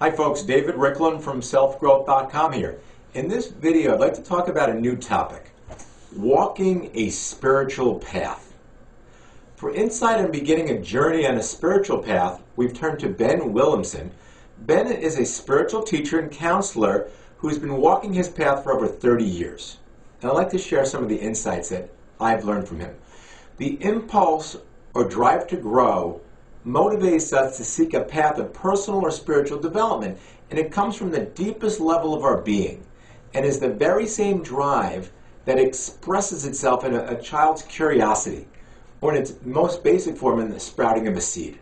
Hi folks, David Riklan from selfgrowth.com here. In this video, I'd like to talk about a new topic, walking a spiritual path. For insight on beginning a journey on a spiritual path, we've turned to Ben Willemsen. Ben is a spiritual teacher and counselor who's been walking his path for over 30 years. And I'd like to share some of the insights that I've learned from him. The impulse or drive to grow motivates us to seek a path of personal or spiritual development, and it comes from the deepest level of our being and is the very same drive that expresses itself in a child's curiosity, or in its most basic form in the sprouting of a seed.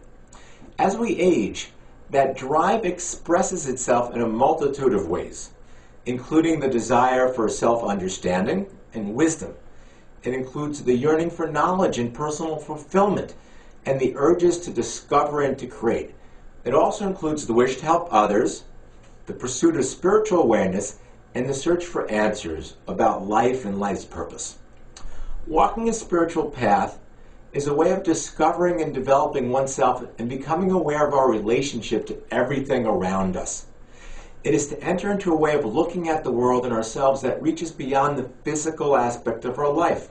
As we age, that drive expresses itself in a multitude of ways, including the desire for self-understanding and wisdom. It includes the yearning for knowledge and personal fulfillment, and the urges to discover and to create. It also includes the wish to help others, the pursuit of spiritual awareness, and the search for answers about life and life's purpose. Walking a spiritual path is a way of discovering and developing oneself and becoming aware of our relationship to everything around us. It is to enter into a way of looking at the world and ourselves that reaches beyond the physical aspect of our life.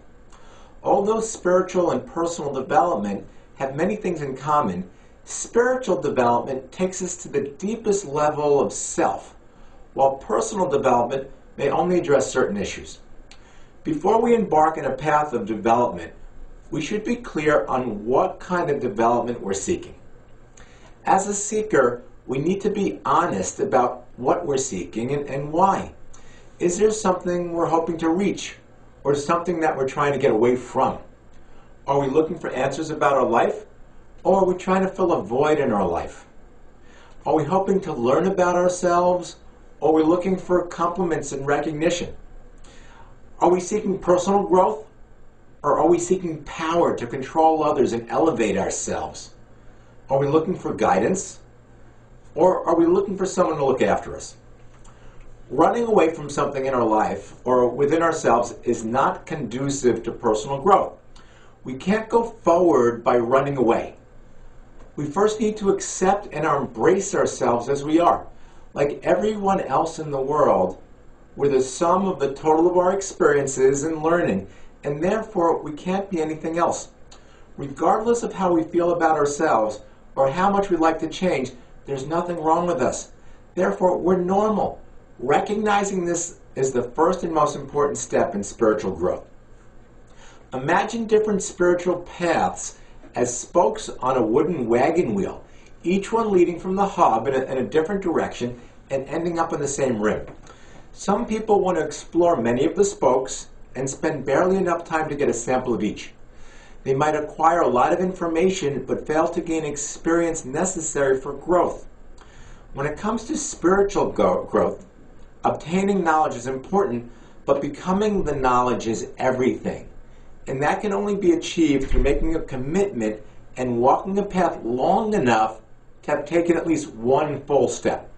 Although spiritual and personal development have many things in common, spiritual development takes us to the deepest level of self, while personal development may only address certain issues. Before we embark on a path of development, we should be clear on what kind of development we're seeking. As a seeker, we need to be honest about what we're seeking and why. Is there something we're hoping to reach, or something that we're trying to get away from? Are we looking for answers about our life, or are we trying to fill a void in our life? Are we hoping to learn about ourselves, or are we looking for compliments and recognition? Are we seeking personal growth, or are we seeking power to control others and elevate ourselves? Are we looking for guidance, or are we looking for someone to look after us? Running away from something in our life or within ourselves is not conducive to personal growth. We can't go forward by running away. We first need to accept and embrace ourselves as we are. Like everyone else in the world, we're the sum of the total of our experiences and learning, and therefore we can't be anything else. Regardless of how we feel about ourselves or how much we'd like to change, there's nothing wrong with us. Therefore, we're normal. Recognizing this is the first and most important step in spiritual growth. Imagine different spiritual paths as spokes on a wooden wagon wheel, each one leading from the hub in a different direction and ending up on the same rim. Some people want to explore many of the spokes and spend barely enough time to get a sample of each. They might acquire a lot of information but fail to gain experience necessary for growth. When it comes to spiritual growth, obtaining knowledge is important, but becoming the knowledge is everything. And that can only be achieved through making a commitment and walking a path long enough to have taken at least one full step.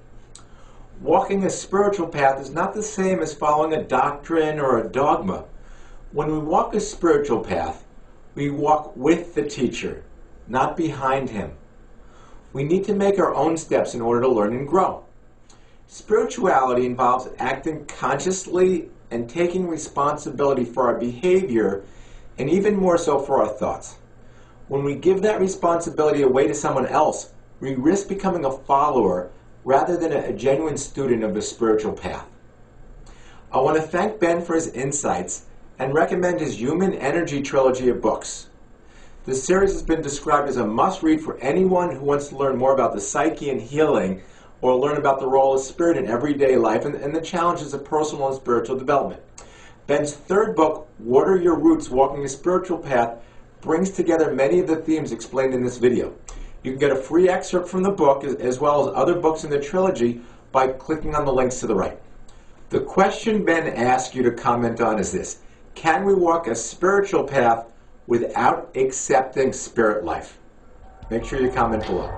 Walking a spiritual path is not the same as following a doctrine or a dogma. When we walk a spiritual path, we walk with the teacher, not behind him. We need to make our own steps in order to learn and grow. Spirituality involves acting consciously and taking responsibility for our behavior, and even more so for our thoughts. When we give that responsibility away to someone else, we risk becoming a follower rather than a genuine student of the spiritual path. I want to thank Ben for his insights and recommend his Human Energy Trilogy of books. This series has been described as a must-read for anyone who wants to learn more about the psyche and healing, or learn about the role of spirit in everyday life and the challenges of personal and spiritual development. Ben's third book, Water Your Roots, Walking a Spiritual Path, brings together many of the themes explained in this video. You can get a free excerpt from the book as well as other books in the trilogy by clicking on the links to the right. The question Ben asked you to comment on is this: can we walk a spiritual path without accepting spirit life? Make sure you comment below.